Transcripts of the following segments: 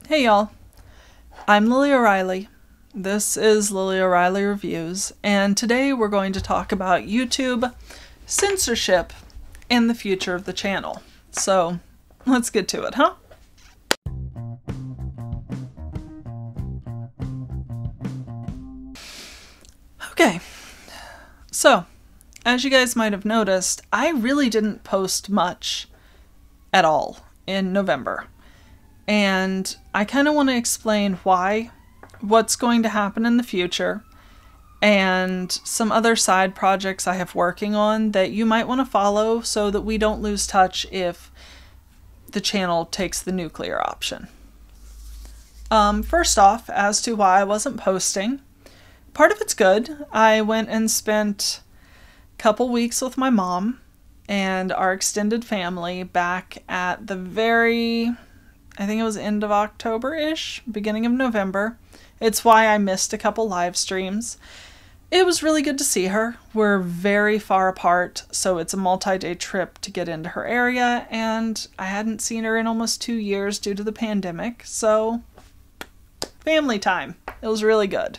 Hey y'all, I'm Lily O'Reilly. This is Lily O'Reilly Reviews, and today we're going to talk about YouTube censorship and the future of the channel. So let's get to it, huh? Okay, so as you guys might have noticed, I really didn't post much at all in November. And I kind of want to explain why, what's going to happen in the future, and some other side projects I have working on that you might want to follow so that we don't lose touch if the channel takes the nuclear option. First off, as to why I wasn't posting, part of it's good. I went and spent a couple weeks with my mom and our extended family back at the I think it was end of October-ish, beginning of November. It's why I missed a couple live streams. It was really good to see her. We're very far apart, so it's a multi-day trip to get into her area, and I hadn't seen her in almost 2 years due to the pandemic, so family time. It was really good.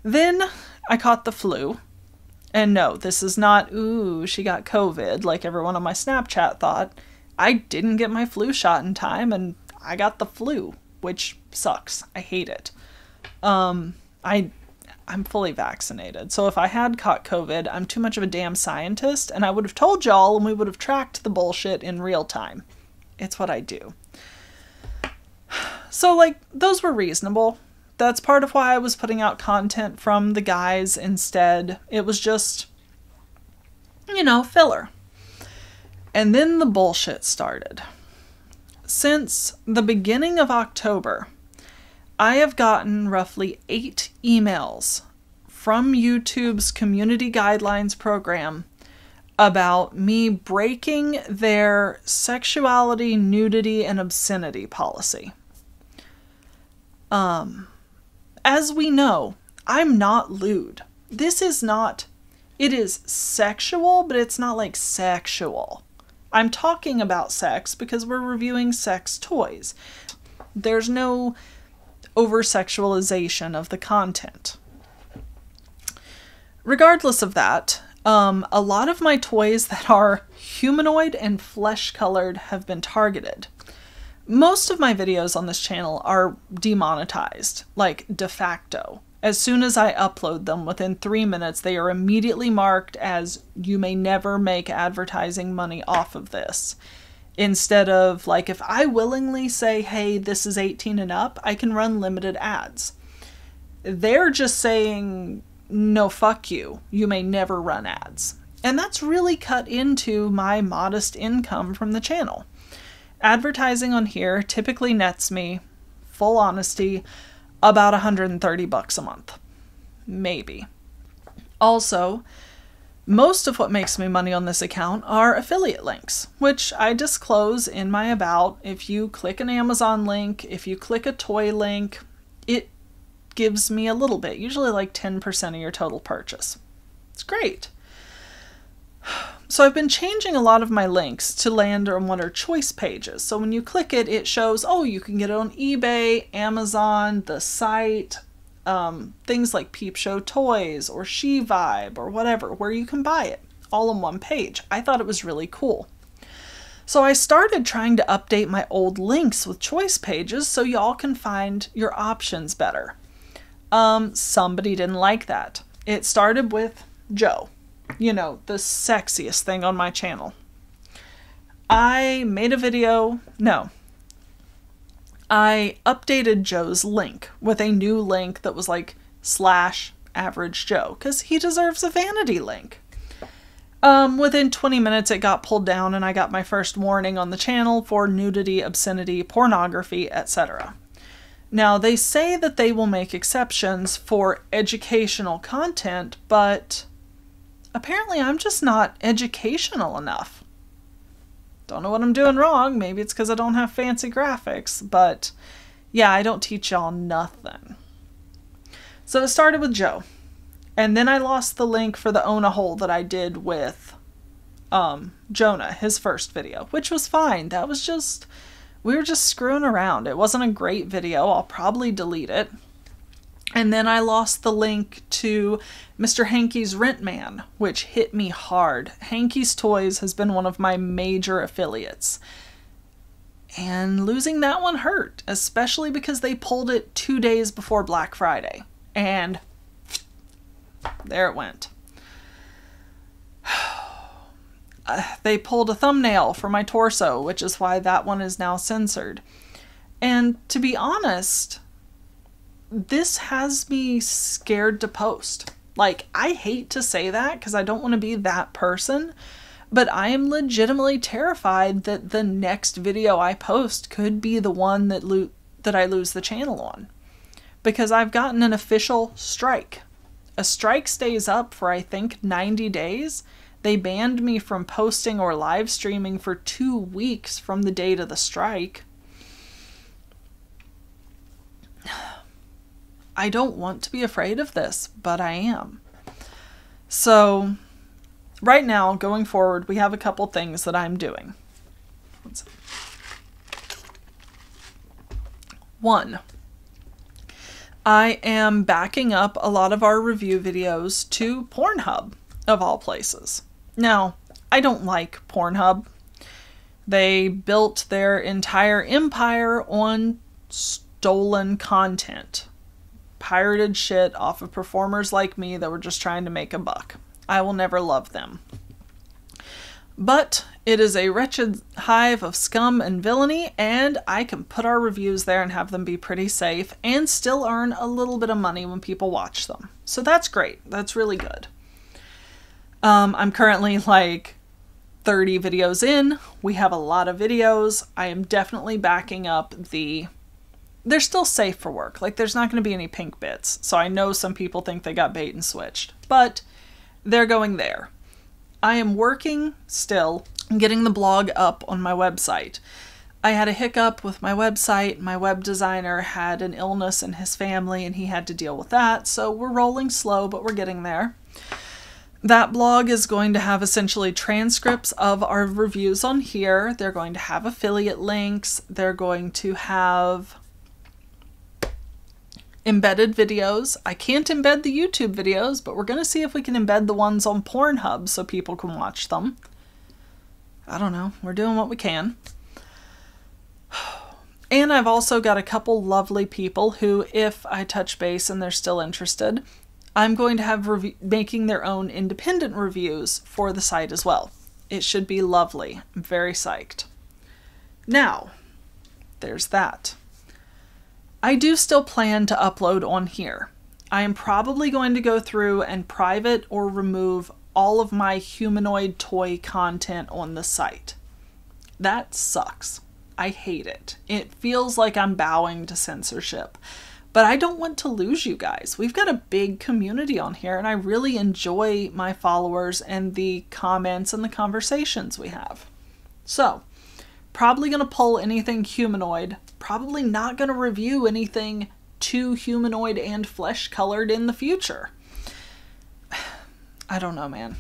Then I caught the flu. And no, this is not, ooh, she got COVID, like everyone on my Snapchat thought. I didn't get my flu shot in time, and I got the flu, which sucks. I hate it. I'm fully vaccinated, so if I had caught COVID, I'm too much of a damn scientist, and I would have told y'all, and we would have tracked the bullshit in real time. It's what I do. So, those were reasonable. That's part of why I was putting out content from the guys instead. It was just, filler. And then the bullshit started. Since the beginning of October, I have gotten roughly 8 emails from YouTube's community guidelines program about me breaking their sexuality, nudity, and obscenity policy. As we know, I'm not lewd. It is sexual, but it's not sexual. I'm talking about sex because we're reviewing sex toys. There's no over-sexualization of the content. Regardless of that, a lot of my toys that are humanoid and flesh-colored have been targeted. Most of my videos on this channel are demonetized, de facto. As soon as I upload them, within 3 minutes, they are immediately marked as, you may never make advertising money off of this. Instead of, if I willingly say, hey, this is 18 and up, I can run limited ads. They're just saying, no, fuck you. You may never run ads. And that's really cut into my modest income from the channel. Advertising on here typically nets me, full honesty, about $130 a month. Maybe. Also, most of what makes me money on this account are affiliate links, which I disclose in my about. If you click an Amazon link, if you click a toy link, it gives me a little bit, usually 10% of your total purchase. It's great. So I've been changing a lot of my links to land on what are choice pages. So when you click it, it shows, oh, you can get it on eBay, Amazon, the site, things like Peep Show Toys or She Vibe or whatever, where you can buy it all on one page. I thought it was really cool. So I started trying to update my old links with choice pages so y'all can find your options better. Somebody didn't like that. It started with Joe. The sexiest thing on my channel. I made a video. No. I updated Joe's link with a new link that was /average Joe, because he deserves a vanity link. Within 20 minutes it got pulled down and I got my first warning on the channel for nudity, obscenity, pornography, etc. Now, they say that they will make exceptions for educational content, but apparently I'm just not educational enough. Don't know what I'm doing wrong. Maybe it's because I don't have fancy graphics, but yeah, I don't teach y'all nothing. So it started with Joe. And then I lost the link for the Own a Hole that I did with Jonah, his first video, which was fine. That was just We were just screwing around. It wasn't a great video. I'll probably delete it. And then I lost the link to Mr. Hanky's Rent Man, which hit me hard. Hanky's Toys has been one of my major affiliates. And losing that one hurt, especially because they pulled it 2 days before Black Friday. And there it went. They pulled a thumbnail for my torso, which is why that one is now censored. And to be honest, this has me scared to post. Like, I hate to say that because I don't want to be that person, but I am legitimately terrified that the next video I post could be the one that I lose the channel on. Because I've gotten an official strike. A strike stays up for, I think, 90 days. They banned me from posting or live streaming for 2 weeks from the date of the strike. I don't want to be afraid of this, but I am. So, right now, going forward, we have a couple things that I'm doing. One, I am backing up a lot of our review videos to Pornhub, of all places. Now, I don't like Pornhub. They built their entire empire on stolen content. Pirated shit off of performers like me that were just trying to make a buck. I will never love them. But it is a wretched hive of scum and villainy, and I can put our reviews there and have them be pretty safe and still earn a little bit of money when people watch them. So that's great. That's really good. I'm currently like 30 videos in. We have a lot of videos. I am definitely backing up they're still safe for work. Like, there's not going to be any pink bits. So I know some people think they got bait and switched, but they're going there. I am working still on getting the blog up on my website. I had a hiccup with my website. My web designer had an illness in his family and he had to deal with that. So we're rolling slow, but we're getting there. That blog is going to have essentially transcripts of our reviews on here. They're going to have affiliate links. They're going to have embedded videos. I can't embed the YouTube videos, but we're going to see if we can embed the ones on Pornhub so people can watch them. I don't know. We're doing what we can. And I've also got a couple lovely people who, if I touch base and they're still interested, I'm going to have making their own independent reviews for the site as well. It should be lovely. I'm very psyched. Now, there's that. I do still plan to upload on here. I am probably going to go through and private or remove all of my humanoid toy content on the site. That sucks. I hate it. It feels like I'm bowing to censorship. But I don't want to lose you guys. We've got a big community on here and I really enjoy my followers and the comments and the conversations we have. So, probably going to pull anything humanoid. Probably not going to review anything too humanoid and flesh colored in the future. I don't know, man.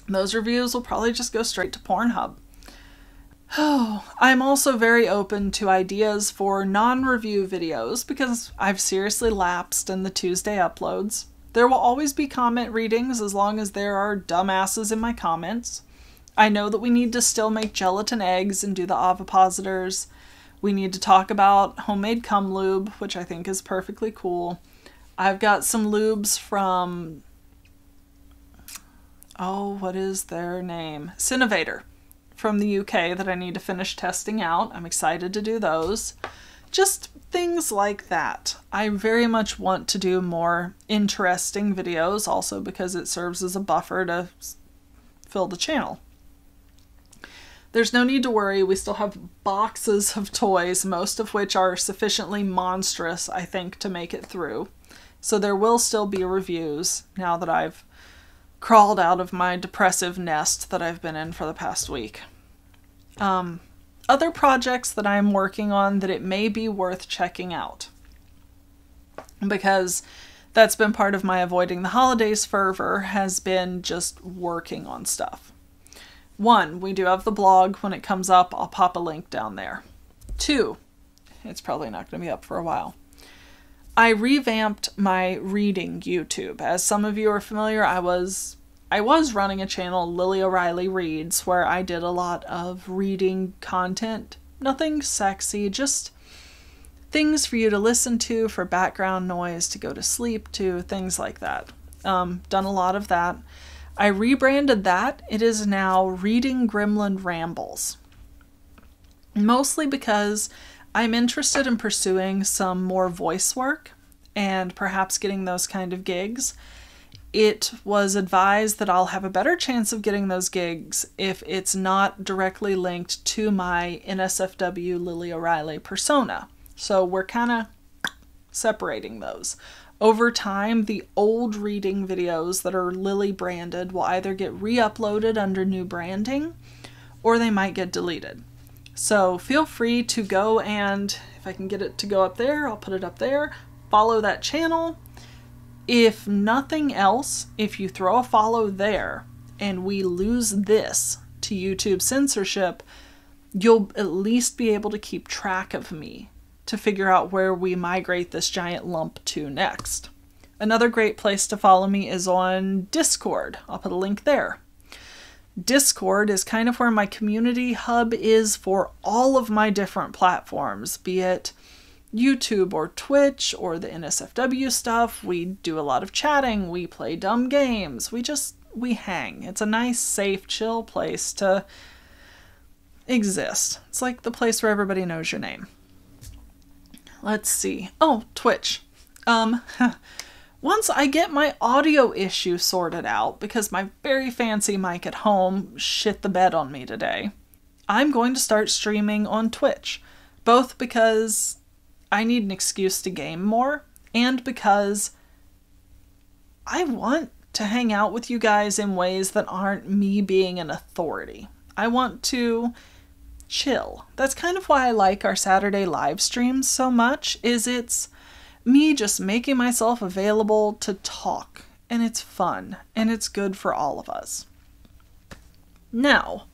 Those reviews will probably just go straight to Pornhub. Oh, I'm also very open to ideas for non-review videos because I've seriously lapsed in the Tuesday uploads. There will always be comment readings as long as there are dumbasses in my comments. I know that we need to still make gelatin eggs and do the ovipositors. We need to talk about homemade cum lube, which I think is perfectly cool. I've got some lubes from, what is their name? Cinnovator from the UK that I need to finish testing out. I'm excited to do those. Just things like that. I very much want to do more interesting videos also because it serves as a buffer to fill the channel. There's no need to worry, we still have boxes of toys, most of which are sufficiently monstrous, I think, to make it through. So there will still be reviews now that I've crawled out of my depressive nest that I've been in for the past week. Other projects that I'm working on that it may be worth checking out. Because that's been part of my avoiding the holidays fervor, has been just working on stuff. One, we do have the blog. When it comes up, I'll pop a link down there. 2, it's probably not going to be up for a while. I revamped my reading YouTube. As some of you are familiar, I was running a channel, Lily O'Reilly Reads, where I did a lot of reading content. Nothing sexy, just things for you to listen to, for background noise, to go to sleep to, things like that. Done a lot of that. I rebranded that. It is now Reading Gremlin Rambles. Mostly because I'm interested in pursuing some more voice work and perhaps getting those kind of gigs. It was advised that I'll have a better chance of getting those gigs if it's not directly linked to my NSFW Lily O'Reilly persona. So we're kind of separating those. Over time, the old reading videos that are Lily branded will either get re-uploaded under new branding or they might get deleted. So feel free to go and, if I can get it to go up there, I'll put it up there. Follow that channel. If nothing else, if you throw a follow there and we lose this to YouTube censorship, you'll at least be able to keep track of me to figure out where we migrate this giant lump to next. Another great place to follow me is on Discord. I'll put a link there. Discord is kind of where my community hub is for all of my different platforms, be it YouTube or Twitch or the NSFW stuff. We do a lot of chatting, we play dumb games, we hang. It's a nice, safe, chill place to exist. It's like the place where everybody knows your name. Let's see. Oh, Twitch. Once I get my audio issue sorted out, because my very fancy mic at home shit the bed on me today, I'm going to start streaming on Twitch. Both because I need an excuse to game more, and because I want to hang out with you guys in ways that aren't me being an authority. I want to chill. That's kind of why I like our Saturday live streams so much, is it's me just making myself available to talk, and it's fun, and it's good for all of us. Now,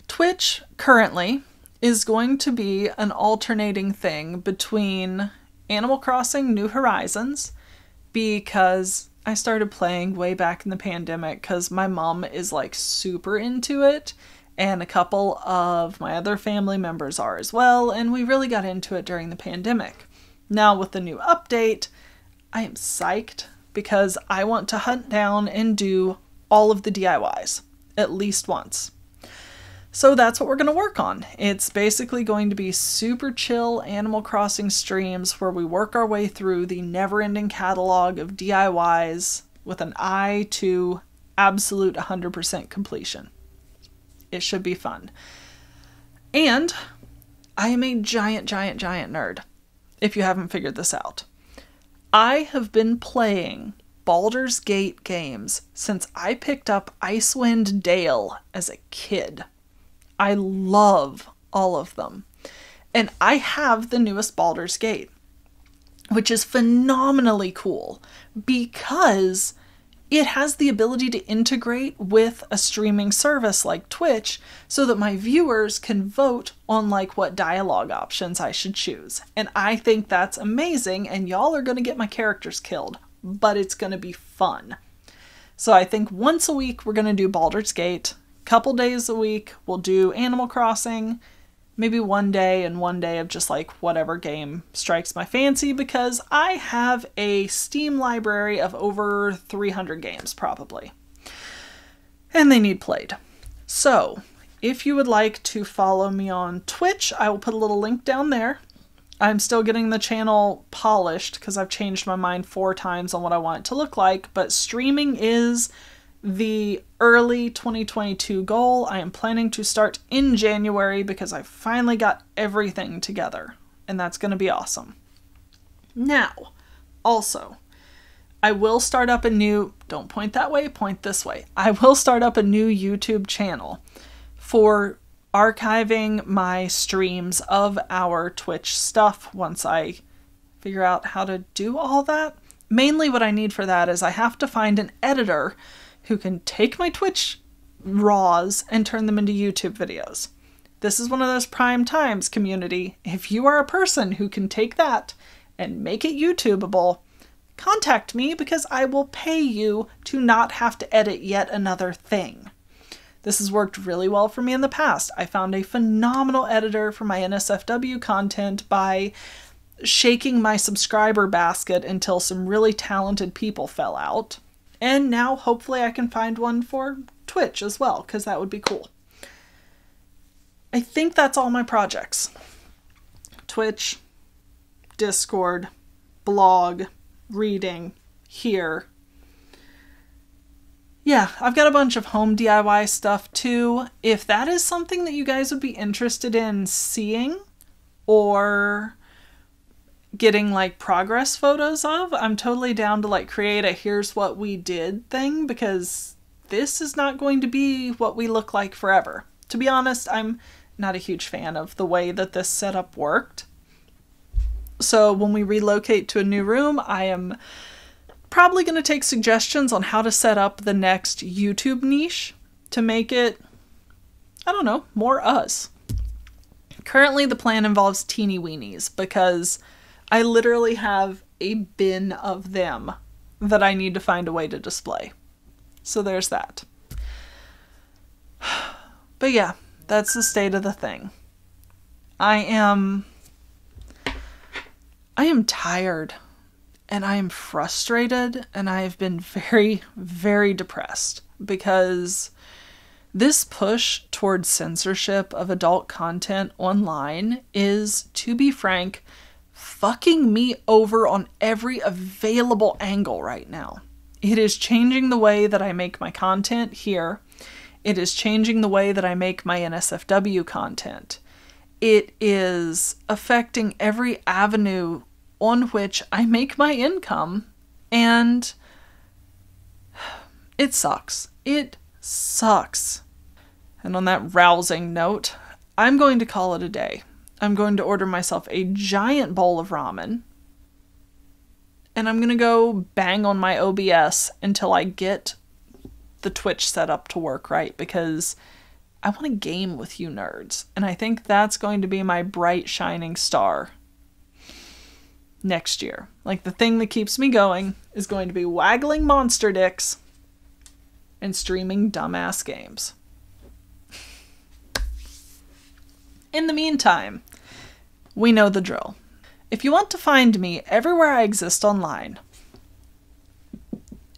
Twitch currently is going to be an alternating thing between Animal Crossing New Horizons, because I started playing way back in the pandemic because my mom is like super into it, and a couple of my other family members are as well, and we really got into it during the pandemic. Now with the new update, I am psyched because I want to hunt down and do all of the DIYs, at least once. So that's what we're going to work on. It's basically going to be super chill Animal Crossing streams where we work our way through the never-ending catalog of DIYs with an eye to absolute 100% completion. It should be fun. And I am a giant nerd, if you haven't figured this out. I have been playing Baldur's Gate games since I picked up Icewind Dale as a kid. I love all of them. And I have the newest Baldur's Gate, which is phenomenally cool because it has the ability to integrate with a streaming service like Twitch so that my viewers can vote on like what dialogue options I should choose. And I think that's amazing, and y'all are going to get my characters killed, but it's going to be fun. So I think once a week we're going to do Baldur's Gate. Couple days a week we'll do Animal Crossing. Maybe one day and one day of just like whatever game strikes my fancy, because I have a Steam library of over 300 games probably. And they need played. So if you would like to follow me on Twitch, I will put a little link down there. I'm still getting the channel polished because I've changed my mind 4 times on what I want it to look like, but streaming is the early 2022 goal. I am planning to start in January because I finally got everything together, and that's going to be awesome. Now, also, I will start up a new, don't point that way, point this way. I will start up a new YouTube channel for archiving my streams of our Twitch stuff once I figure out how to do all that. Mainly what I need for that is I have to find an editor who can take my Twitch RAWs and turn them into YouTube videos. this is one of those prime times, community. If you are a person who can take that and make it YouTubeable, contact me because I will pay you to not have to edit yet another thing. This has worked really well for me in the past. I found a phenomenal editor for my NSFW content by shaking my subscriber basket until some really talented people fell out. And now hopefully I can find one for Twitch as well, because that would be cool. I think that's all my projects. Twitch, Discord, blog, reading, here. Yeah, I've got a bunch of home DIY stuff too. If that is something that you guys would be interested in seeing or getting like progress photos of, I'm totally down to like create a here's what we did thing, because this is not going to be what we look like forever. To be honest, I'm not a huge fan of the way that this setup worked. So when we relocate to a new room, I am probably going to take suggestions on how to set up the next YouTube niche to make it, I don't know, more us. Currently the plan involves teeny weenies because I literally have a bin of them that I need to find a way to display. So there's that. But yeah, that's the state of the thing. I am tired. And I am frustrated, and I have been very, very depressed because this push towards censorship of adult content online is, to be frank, fucking me over on every available angle right now. It is changing the way that I make my content here. It is changing the way that I make my NSFW content. It is affecting every avenue on which I make my income, and it sucks. It sucks. And on that rousing note, I'm going to call it a day. I'm going to order myself a giant bowl of ramen, and I'm going to go bang on my OBS until I get the Twitch set up to work right, because I want to game with you nerds, and I think that's going to be my bright shining star next year. Like, the thing that keeps me going is going to be waggling monster dicks and streaming dumbass games. In the meantime, we know the drill. If you want to find me everywhere I exist online,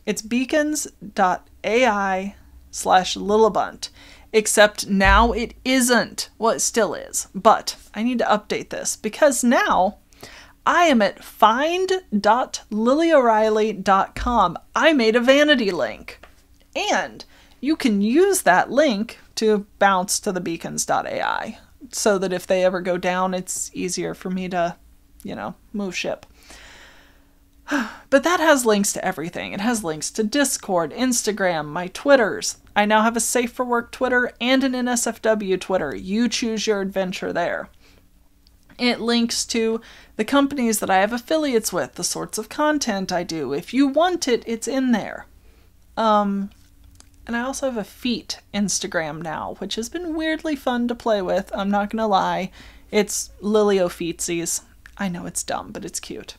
it's beacons.ai/Lillibut. Except now it isn't. Well, it still is, but I need to update this because now I am at find.lilyoreilly.com. I made a vanity link. And you can use that link to bounce to the beacons.ai so that if they ever go down, it's easier for me to, move ship. But that has links to everything. It has links to Discord, Instagram, my Twitters. I now have a Safe for Work Twitter and an NSFW Twitter. You choose your adventure there. It links to the companies that I have affiliates with, the sorts of content I do. If you want it, it's in there. And I also have a feet Instagram now, which has been weirdly fun to play with. I'm not going to lie. It's Liliofeetsies. I know it's dumb, but it's cute.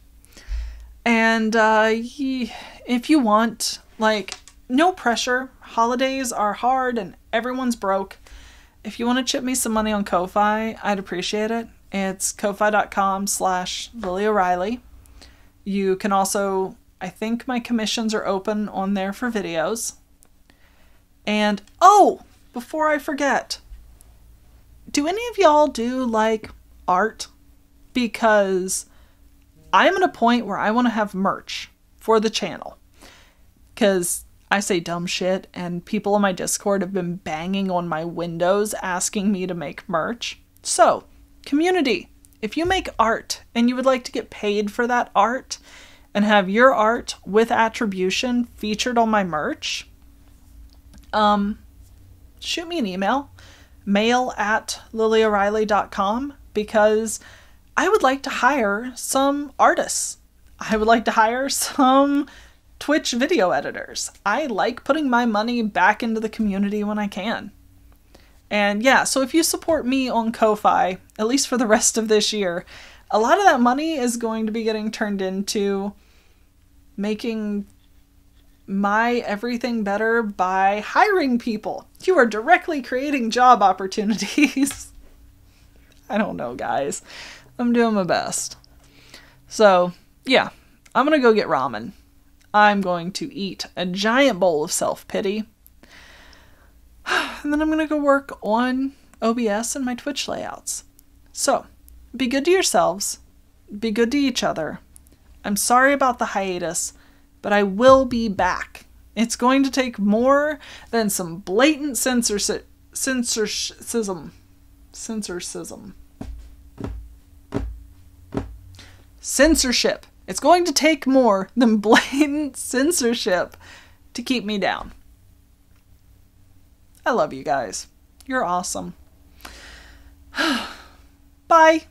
And if you want, no pressure. Holidays are hard and everyone's broke. If you want to chip me some money on Ko-Fi, I'd appreciate it. It's ko-fi.com/LilyO'Reilly. You can also, I think my commissions are open on there for videos. And, before I forget, do any of y'all do, art? Because I'm at a point where I want to have merch for the channel. Because I say dumb shit, and people on my Discord have been banging on my windows asking me to make merch. So, community, if you make art and you would like to get paid for that art and have your art with attribution featured on my merch, shoot me an email, mail@lilyoreilly.com, because I would like to hire some artists. I would like to hire some Twitch video editors. I like putting my money back into the community when I can. And yeah, so if you support me on Ko-Fi, at least for the rest of this year, a lot of that money is going to be getting turned into making my everything better by hiring people. You are directly creating job opportunities. I don't know, guys. I'm doing my best. So, yeah, I'm going to go get ramen. I'm going to eat a giant bowl of self-pity. And then I'm going to go work on OBS and my Twitch layouts. So, be good to yourselves. Be good to each other. I'm sorry about the hiatus, but I will be back. It's going to take more than some blatant censorship. Censorship. It's going to take more than blatant censorship to keep me down. I love you guys. You're awesome. Bye.